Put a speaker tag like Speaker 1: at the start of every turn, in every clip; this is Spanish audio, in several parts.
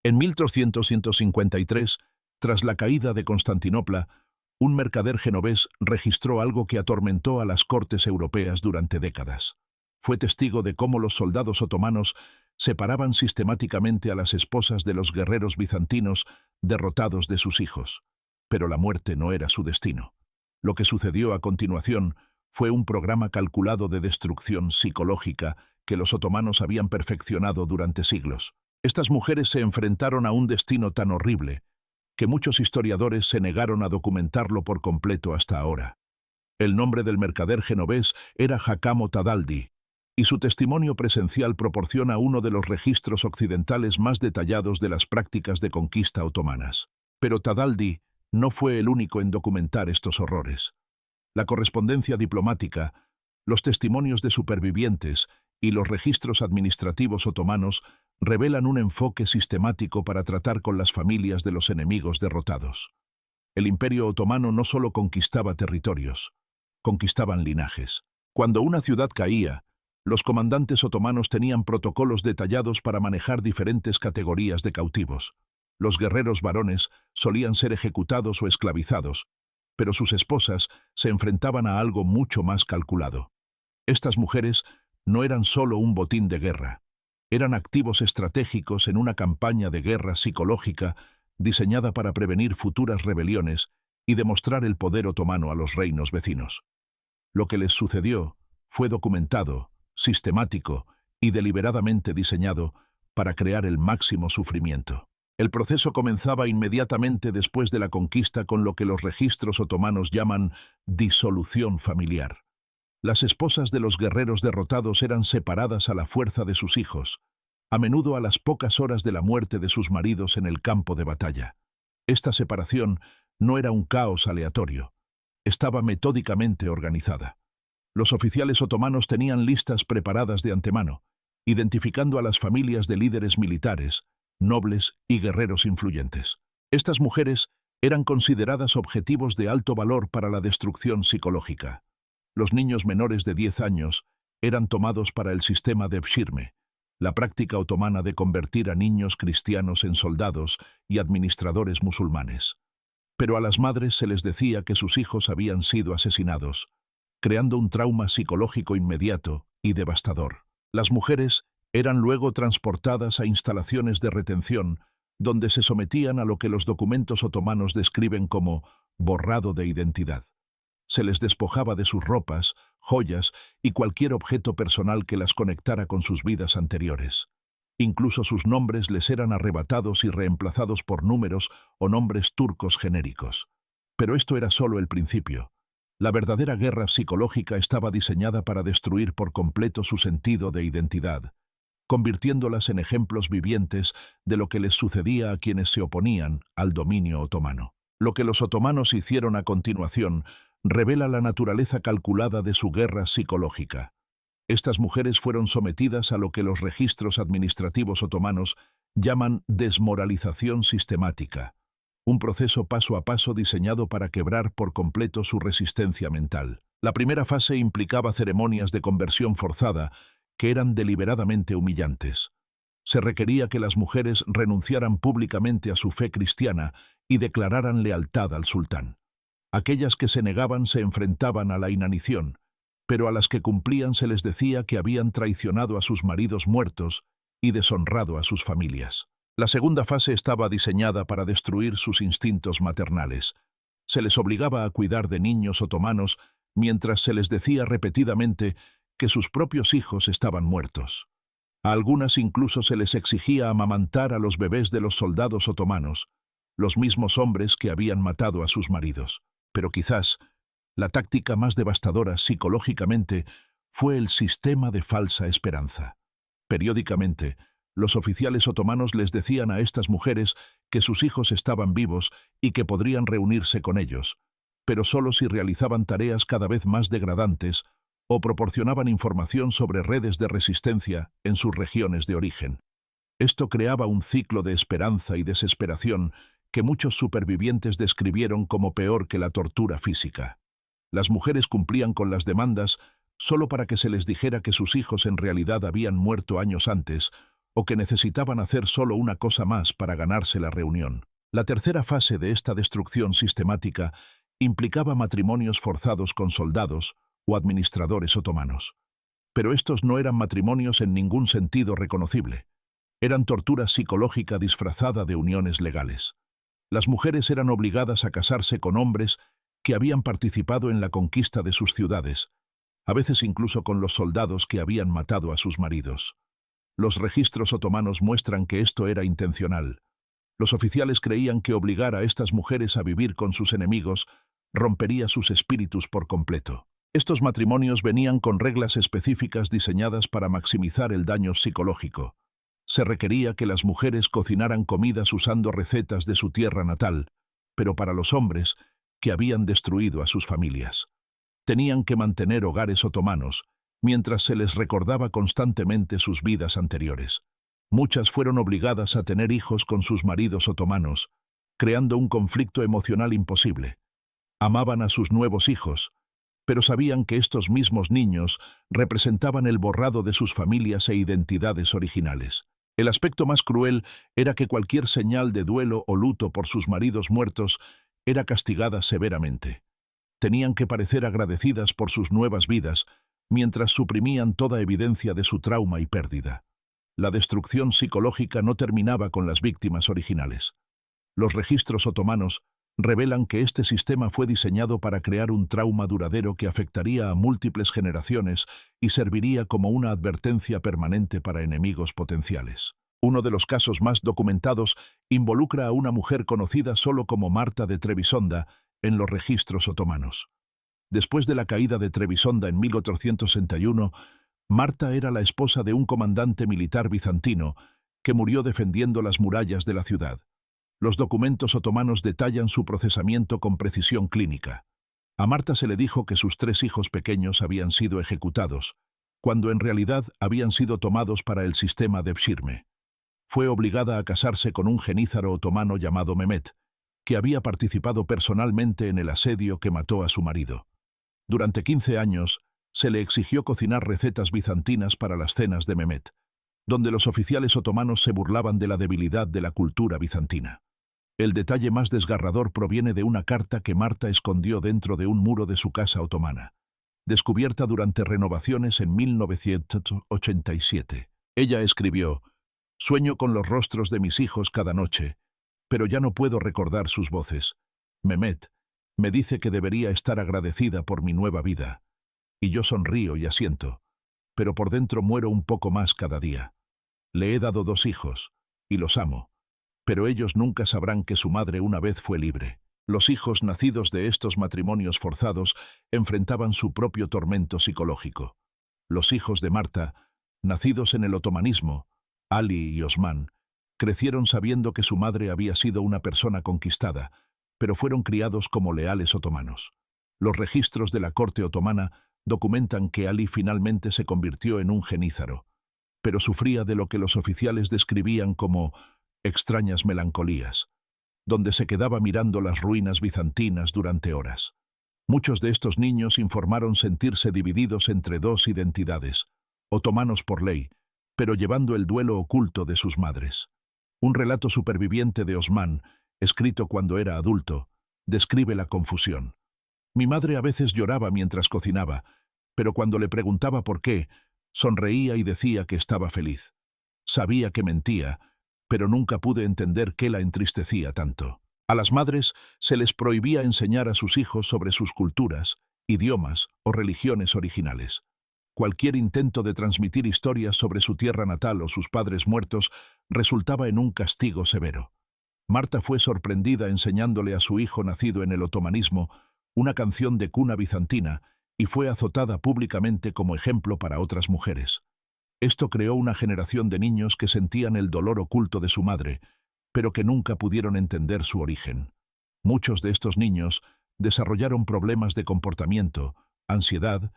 Speaker 1: En 1353, tras la caída de Constantinopla, un mercader genovés registró algo que atormentó a las cortes europeas durante décadas. Fue testigo de cómo los soldados otomanos separaban sistemáticamente a las esposas de los guerreros bizantinos derrotados de sus hijos. Pero la muerte no era su destino. Lo que sucedió a continuación fue un programa calculado de destrucción psicológica que los otomanos habían perfeccionado durante siglos. Estas mujeres se enfrentaron a un destino tan horrible que muchos historiadores se negaron a documentarlo por completo hasta ahora. El nombre del mercader genovés era Jacamo Tadaldi, y su testimonio presencial proporciona uno de los registros occidentales más detallados de las prácticas de conquista otomanas. Pero Tadaldi no fue el único en documentar estos horrores. La correspondencia diplomática, los testimonios de supervivientes y los registros administrativos otomanos revelan un enfoque sistemático para tratar con las familias de los enemigos derrotados. El Imperio Otomano no solo conquistaba territorios, conquistaban linajes. Cuando una ciudad caía, los comandantes otomanos tenían protocolos detallados para manejar diferentes categorías de cautivos. Los guerreros varones solían ser ejecutados o esclavizados, pero sus esposas se enfrentaban a algo mucho más calculado. Estas mujeres no eran solo un botín de guerra, eran activos estratégicos en una campaña de guerra psicológica diseñada para prevenir futuras rebeliones y demostrar el poder otomano a los reinos vecinos. Lo que les sucedió fue documentado, sistemático y deliberadamente diseñado para crear el máximo sufrimiento. El proceso comenzaba inmediatamente después de la conquista con lo que los registros otomanos llaman disolución familiar. Las esposas de los guerreros derrotados eran separadas a la fuerza de sus hijos, a menudo a las pocas horas de la muerte de sus maridos en el campo de batalla. Esta separación no era un caos aleatorio, estaba metódicamente organizada. Los oficiales otomanos tenían listas preparadas de antemano, identificando a las familias de líderes militares, nobles y guerreros influyentes. Estas mujeres eran consideradas objetivos de alto valor para la destrucción psicológica. Los niños menores de 10 años eran tomados para el sistema de Pshirme, la práctica otomana de convertir a niños cristianos en soldados y administradores musulmanes. Pero a las madres se les decía que sus hijos habían sido asesinados, creando un trauma psicológico inmediato y devastador. Las mujeres eran luego transportadas a instalaciones de retención, donde se sometían a lo que los documentos otomanos describen como borrado de identidad. Se les despojaba de sus ropas, joyas y cualquier objeto personal que las conectara con sus vidas anteriores. Incluso sus nombres les eran arrebatados y reemplazados por números o nombres turcos genéricos. Pero esto era solo el principio. La verdadera guerra psicológica estaba diseñada para destruir por completo su sentido de identidad, convirtiéndolas en ejemplos vivientes de lo que les sucedía a quienes se oponían al dominio otomano. Lo que los otomanos hicieron a continuación revela la naturaleza calculada de su guerra psicológica. Estas mujeres fueron sometidas a lo que los registros administrativos otomanos llaman desmoralización sistemática, un proceso paso a paso diseñado para quebrar por completo su resistencia mental. La primera fase implicaba ceremonias de conversión forzada que eran deliberadamente humillantes. Se requería que las mujeres renunciaran públicamente a su fe cristiana y declararan lealtad al sultán. Aquellas que se negaban se enfrentaban a la inanición, pero a las que cumplían se les decía que habían traicionado a sus maridos muertos y deshonrado a sus familias. La segunda fase estaba diseñada para destruir sus instintos maternales. Se les obligaba a cuidar de niños otomanos mientras se les decía repetidamente que sus propios hijos estaban muertos. A algunas incluso se les exigía amamantar a los bebés de los soldados otomanos, los mismos hombres que habían matado a sus maridos. Pero quizás la táctica más devastadora psicológicamente fue el sistema de falsa esperanza. Periódicamente, los oficiales otomanos les decían a estas mujeres que sus hijos estaban vivos y que podrían reunirse con ellos, pero solo si realizaban tareas cada vez más degradantes o proporcionaban información sobre redes de resistencia en sus regiones de origen. Esto creaba un ciclo de esperanza y desesperación que muchos supervivientes describieron como peor que la tortura física. Las mujeres cumplían con las demandas solo para que se les dijera que sus hijos en realidad habían muerto años antes o que necesitaban hacer solo una cosa más para ganarse la reunión. La tercera fase de esta destrucción sistemática implicaba matrimonios forzados con soldados o administradores otomanos. Pero estos no eran matrimonios en ningún sentido reconocible. Eran tortura psicológica disfrazada de uniones legales. Las mujeres eran obligadas a casarse con hombres que habían participado en la conquista de sus ciudades, a veces incluso con los soldados que habían matado a sus maridos. Los registros otomanos muestran que esto era intencional. Los oficiales creían que obligar a estas mujeres a vivir con sus enemigos rompería sus espíritus por completo. Estos matrimonios venían con reglas específicas diseñadas para maximizar el daño psicológico. Se requería que las mujeres cocinaran comidas usando recetas de su tierra natal, pero para los hombres, que habían destruido a sus familias. Tenían que mantener hogares otomanos, mientras se les recordaba constantemente sus vidas anteriores. Muchas fueron obligadas a tener hijos con sus maridos otomanos, creando un conflicto emocional imposible. Amaban a sus nuevos hijos, pero sabían que estos mismos niños representaban el borrado de sus familias e identidades originales. El aspecto más cruel era que cualquier señal de duelo o luto por sus maridos muertos era castigada severamente. Tenían que parecer agradecidas por sus nuevas vidas, mientras suprimían toda evidencia de su trauma y pérdida. La destrucción psicológica no terminaba con las víctimas originales. Los registros otomanos revelan que este sistema fue diseñado para crear un trauma duradero que afectaría a múltiples generaciones y serviría como una advertencia permanente para enemigos potenciales. Uno de los casos más documentados involucra a una mujer conocida solo como Marta de Trebisonda en los registros otomanos. Después de la caída de Trebisonda en 1461, Marta era la esposa de un comandante militar bizantino que murió defendiendo las murallas de la ciudad. Los documentos otomanos detallan su procesamiento con precisión clínica. A Marta se le dijo que sus 3 hijos pequeños habían sido ejecutados, cuando en realidad habían sido tomados para el sistema de Pshirme. Fue obligada a casarse con un genízaro otomano llamado Mehmet, que había participado personalmente en el asedio que mató a su marido. Durante 15 años, se le exigió cocinar recetas bizantinas para las cenas de Mehmet, donde los oficiales otomanos se burlaban de la debilidad de la cultura bizantina. El detalle más desgarrador proviene de una carta que Marta escondió dentro de un muro de su casa otomana, descubierta durante renovaciones en 1987. Ella escribió: «Sueño con los rostros de mis hijos cada noche, pero ya no puedo recordar sus voces. Mehmet me dice que debería estar agradecida por mi nueva vida, y yo sonrío y asiento, pero por dentro muero un poco más cada día. Le he dado 2 hijos, y los amo, pero ellos nunca sabrán que su madre una vez fue libre». Los hijos nacidos de estos matrimonios forzados enfrentaban su propio tormento psicológico. Los hijos de Marta, nacidos en el otomanismo, Ali y Osman, crecieron sabiendo que su madre había sido una persona conquistada, pero fueron criados como leales otomanos. Los registros de la corte otomana documentan que Ali finalmente se convirtió en un genízaro, pero sufría de lo que los oficiales describían como extrañas melancolías, donde se quedaba mirando las ruinas bizantinas durante horas. Muchos de estos niños informaron sentirse divididos entre 2 identidades, otomanos por ley, pero llevando el duelo oculto de sus madres. Un relato superviviente de Osman, escrito cuando era adulto, describe la confusión. «Mi madre a veces lloraba mientras cocinaba, pero cuando le preguntaba por qué, sonreía y decía que estaba feliz. Sabía que mentía, pero nunca pude entender qué la entristecía tanto». A las madres se les prohibía enseñar a sus hijos sobre sus culturas, idiomas o religiones originales. Cualquier intento de transmitir historias sobre su tierra natal o sus padres muertos resultaba en un castigo severo. Marta fue sorprendida enseñándole a su hijo nacido en el otomanismo una canción de cuna bizantina y fue azotada públicamente como ejemplo para otras mujeres. Esto creó una generación de niños que sentían el dolor oculto de su madre, pero que nunca pudieron entender su origen. Muchos de estos niños desarrollaron problemas de comportamiento, ansiedad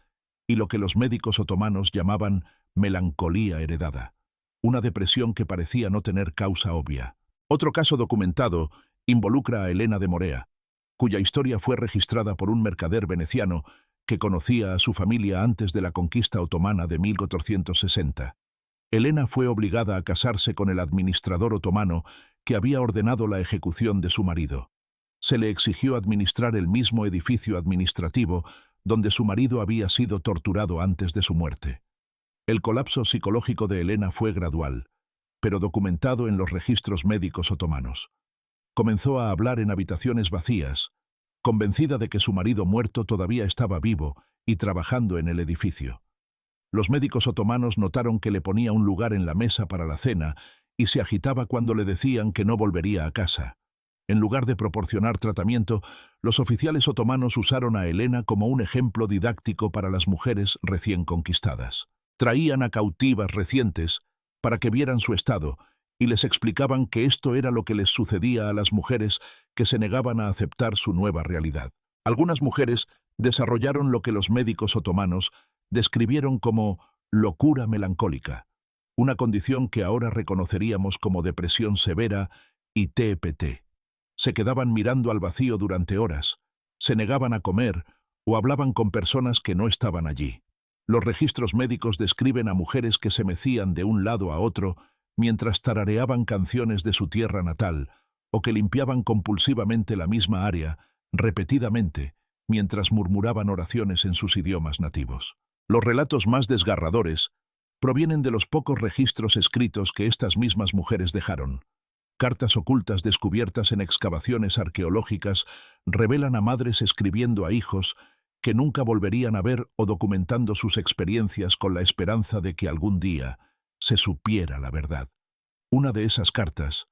Speaker 1: y lo que los médicos otomanos llamaban melancolía heredada, una depresión que parecía no tener causa obvia. Otro caso documentado involucra a Elena de Morea, cuya historia fue registrada por un mercader veneciano que conocía a su familia antes de la conquista otomana de 1460. Helena fue obligada a casarse con el administrador otomano que había ordenado la ejecución de su marido. Se le exigió administrar el mismo edificio administrativo donde su marido había sido torturado antes de su muerte. El colapso psicológico de Helena fue gradual, pero documentado en los registros médicos otomanos. Comenzó a hablar en habitaciones vacías, convencida de que su marido muerto todavía estaba vivo y trabajando en el edificio. Los médicos otomanos notaron que le ponía un lugar en la mesa para la cena y se agitaba cuando le decían que no volvería a casa. En lugar de proporcionar tratamiento, los oficiales otomanos usaron a Helena como un ejemplo didáctico para las mujeres recién conquistadas. Traían a cautivas recientes para que vieran su estado y les explicaban que esto era lo que les sucedía a las mujeres que se negaban a aceptar su nueva realidad. Algunas mujeres desarrollaron lo que los médicos otomanos describieron como locura melancólica, una condición que ahora reconoceríamos como depresión severa y TPT. Se quedaban mirando al vacío durante horas, se negaban a comer o hablaban con personas que no estaban allí. Los registros médicos describen a mujeres que se mecían de un lado a otro mientras tarareaban canciones de su tierra natal o que limpiaban compulsivamente la misma área, repetidamente, mientras murmuraban oraciones en sus idiomas nativos. Los relatos más desgarradores provienen de los pocos registros escritos que estas mismas mujeres dejaron. Cartas ocultas descubiertas en excavaciones arqueológicas revelan a madres escribiendo a hijos que nunca volverían a ver o documentando sus experiencias con la esperanza de que algún día se supiera la verdad. Una de esas cartas,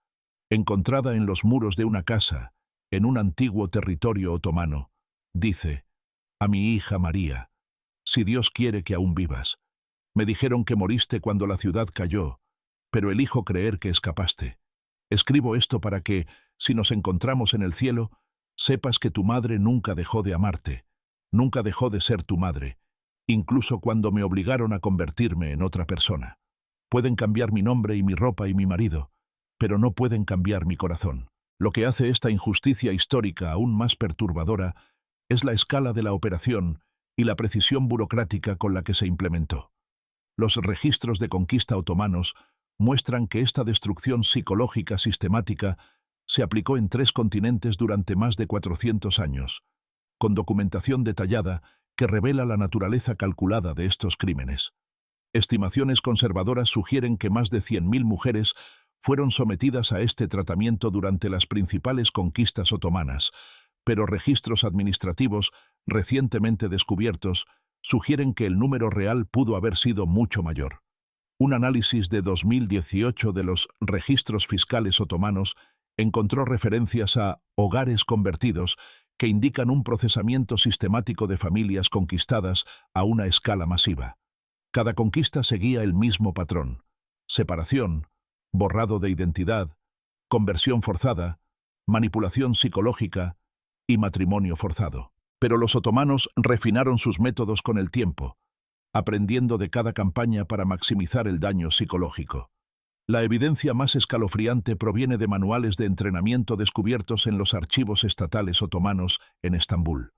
Speaker 1: encontrada en los muros de una casa, en un antiguo territorio otomano, dice: «A mi hija María, si Dios quiere que aún vivas. Me dijeron que moriste cuando la ciudad cayó, pero elijo creer que escapaste. Escribo esto para que, si nos encontramos en el cielo, sepas que tu madre nunca dejó de amarte, nunca dejó de ser tu madre, incluso cuando me obligaron a convertirme en otra persona. Pueden cambiar mi nombre y mi ropa y mi marido, pero no pueden cambiar mi corazón». Lo que hace esta injusticia histórica aún más perturbadora es la escala de la operación y la precisión burocrática con la que se implementó. Los registros de conquista otomanos muestran que esta destrucción psicológica sistemática se aplicó en 3 continentes durante más de 400 años, con documentación detallada que revela la naturaleza calculada de estos crímenes. Estimaciones conservadoras sugieren que más de 100.000 mujeres fueron sometidas a este tratamiento durante las principales conquistas otomanas, pero registros administrativos recientemente descubiertos sugieren que el número real pudo haber sido mucho mayor. Un análisis de 2018 de los registros fiscales otomanos encontró referencias a hogares convertidos que indican un procesamiento sistemático de familias conquistadas a una escala masiva. Cada conquista seguía el mismo patrón: separación, borrado de identidad, conversión forzada, manipulación psicológica y matrimonio forzado. Pero los otomanos refinaron sus métodos con el tiempo, aprendiendo de cada campaña para maximizar el daño psicológico. La evidencia más escalofriante proviene de manuales de entrenamiento descubiertos en los archivos estatales otomanos en Estambul.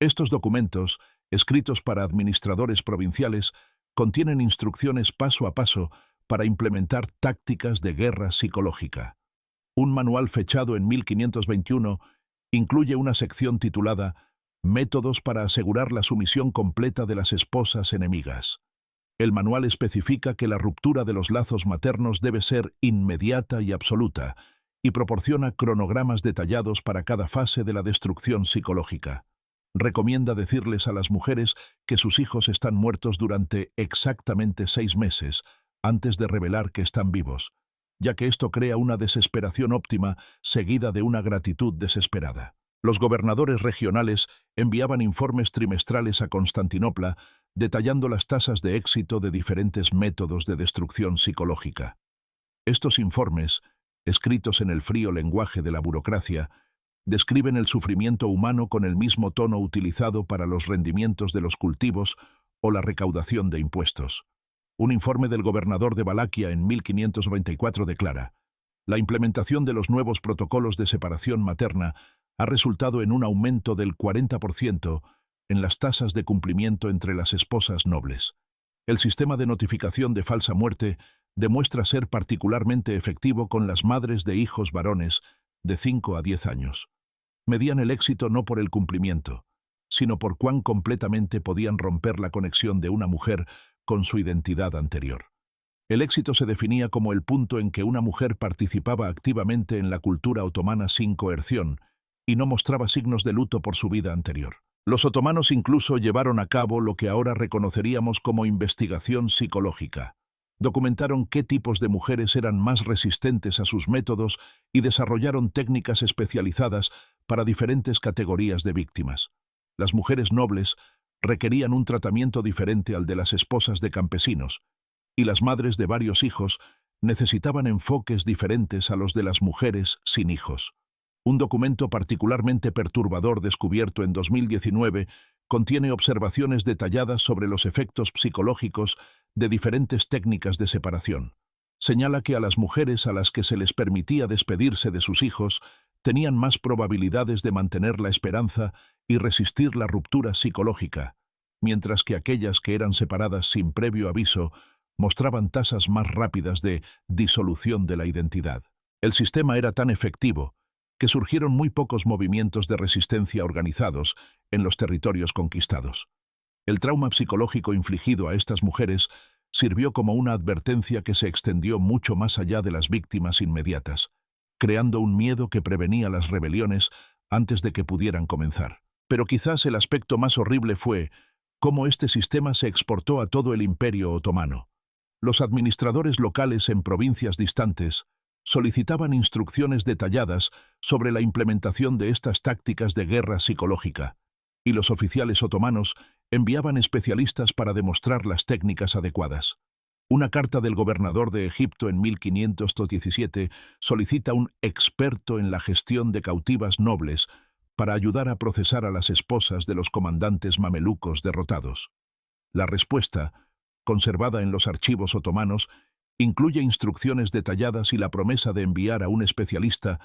Speaker 1: Estos documentos, escritos para administradores provinciales, contienen instrucciones paso a paso para implementar tácticas de guerra psicológica. Un manual fechado en 1521 incluye una sección titulada «Métodos para asegurar la sumisión completa de las esposas enemigas». El manual especifica que la ruptura de los lazos maternos debe ser inmediata y absoluta, y proporciona cronogramas detallados para cada fase de la destrucción psicológica. Recomienda decirles a las mujeres que sus hijos están muertos durante exactamente 6 meses, antes de revelar que están vivos, ya que esto crea una desesperación óptima seguida de una gratitud desesperada. Los gobernadores regionales enviaban informes trimestrales a Constantinopla detallando las tasas de éxito de diferentes métodos de destrucción psicológica. Estos informes, escritos en el frío lenguaje de la burocracia, describen el sufrimiento humano con el mismo tono utilizado para los rendimientos de los cultivos o la recaudación de impuestos. Un informe del gobernador de Valaquia en 1524 declara: «La implementación de los nuevos protocolos de separación materna ha resultado en un aumento del 40% en las tasas de cumplimiento entre las esposas nobles. El sistema de notificación de falsa muerte demuestra ser particularmente efectivo con las madres de hijos varones de 5 a 10 años. Medían el éxito no por el cumplimiento, sino por cuán completamente podían romper la conexión de una mujer con su identidad anterior. El éxito se definía como el punto en que una mujer participaba activamente en la cultura otomana sin coerción y no mostraba signos de luto por su vida anterior. Los otomanos incluso llevaron a cabo lo que ahora reconoceríamos como investigación psicológica. Documentaron qué tipos de mujeres eran más resistentes a sus métodos y desarrollaron técnicas especializadas para diferentes categorías de víctimas. Las mujeres nobles requerían un tratamiento diferente al de las esposas de campesinos, y las madres de varios hijos necesitaban enfoques diferentes a los de las mujeres sin hijos. Un documento particularmente perturbador descubierto en 2019 contiene observaciones detalladas sobre los efectos psicológicos de diferentes técnicas de separación. Señala que a las mujeres a las que se les permitía despedirse de sus hijos tenían más probabilidades de mantener la esperanza y resistir la ruptura psicológica, mientras que aquellas que eran separadas sin previo aviso mostraban tasas más rápidas de disolución de la identidad. El sistema era tan efectivo que surgieron muy pocos movimientos de resistencia organizados en los territorios conquistados. El trauma psicológico infligido a estas mujeres sirvió como una advertencia que se extendió mucho más allá de las víctimas inmediatas, creando un miedo que prevenía las rebeliones antes de que pudieran comenzar. Pero quizás el aspecto más horrible fue cómo este sistema se exportó a todo el Imperio Otomano. Los administradores locales en provincias distantes solicitaban instrucciones detalladas sobre la implementación de estas tácticas de guerra psicológica, y los oficiales otomanos enviaban especialistas para demostrar las técnicas adecuadas. Una carta del gobernador de Egipto en 1517 solicita un experto en la gestión de cautivas nobles para ayudar a procesar a las esposas de los comandantes mamelucos derrotados. La respuesta, conservada en los archivos otomanos, incluye instrucciones detalladas y la promesa de enviar a un especialista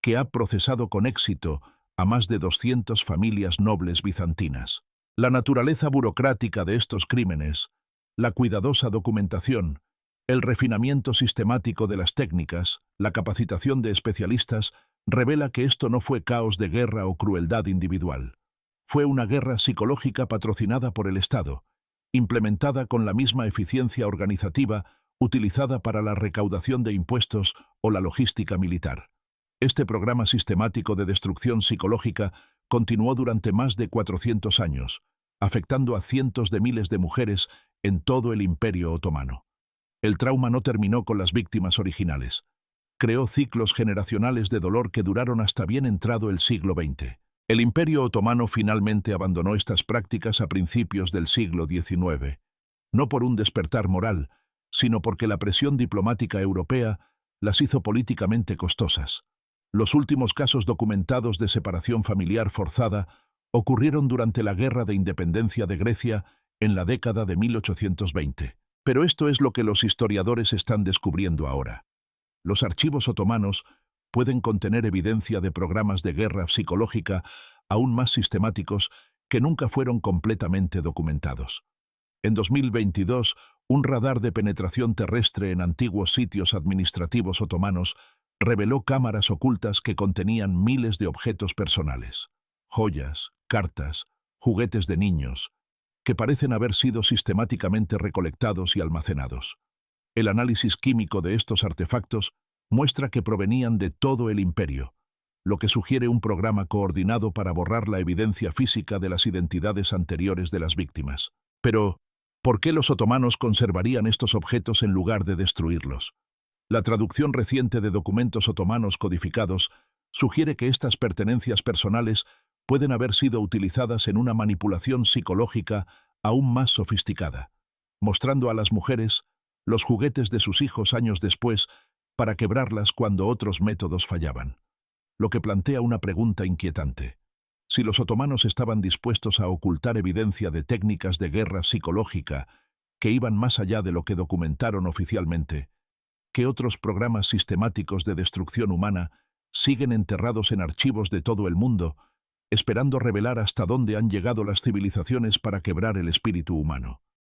Speaker 1: que ha procesado con éxito a más de 200 familias nobles bizantinas. La naturaleza burocrática de estos crímenes, la cuidadosa documentación, el refinamiento sistemático de las técnicas, la capacitación de especialistas, revela que esto no fue caos de guerra o crueldad individual. Fue una guerra psicológica patrocinada por el Estado, implementada con la misma eficiencia organizativa utilizada para la recaudación de impuestos o la logística militar. Este programa sistemático de destrucción psicológica continuó durante más de 400 años, afectando a cientos de miles de mujeres en todo el Imperio Otomano. El trauma no terminó con las víctimas originales. Creó ciclos generacionales de dolor que duraron hasta bien entrado el siglo XX. El Imperio Otomano finalmente abandonó estas prácticas a principios del siglo XIX, no por un despertar moral, sino porque la presión diplomática europea las hizo políticamente costosas. Los últimos casos documentados de separación familiar forzada ocurrieron durante la Guerra de Independencia de Grecia en la década de 1820. Pero esto es lo que los historiadores están descubriendo ahora. Los archivos otomanos pueden contener evidencia de programas de guerra psicológica aún más sistemáticos que nunca fueron completamente documentados. En 2022, un radar de penetración terrestre en antiguos sitios administrativos otomanos reveló cámaras ocultas que contenían miles de objetos personales, joyas, cartas, juguetes de niños, que parecen haber sido sistemáticamente recolectados y almacenados. El análisis químico de estos artefactos muestra que provenían de todo el imperio, lo que sugiere un programa coordinado para borrar la evidencia física de las identidades anteriores de las víctimas. Pero, ¿por qué los otomanos conservarían estos objetos en lugar de destruirlos? La traducción reciente de documentos otomanos codificados sugiere que estas pertenencias personales pueden haber sido utilizadas en una manipulación psicológica aún más sofisticada, mostrando a las mujeres los juguetes de sus hijos años después para quebrarlas cuando otros métodos fallaban. Lo que plantea una pregunta inquietante. Si los otomanos estaban dispuestos a ocultar evidencia de técnicas de guerra psicológica que iban más allá de lo que documentaron oficialmente, ¿qué otros programas sistemáticos de destrucción humana siguen enterrados en archivos de todo el mundo, esperando revelar hasta dónde han llegado las civilizaciones para quebrar el espíritu humano?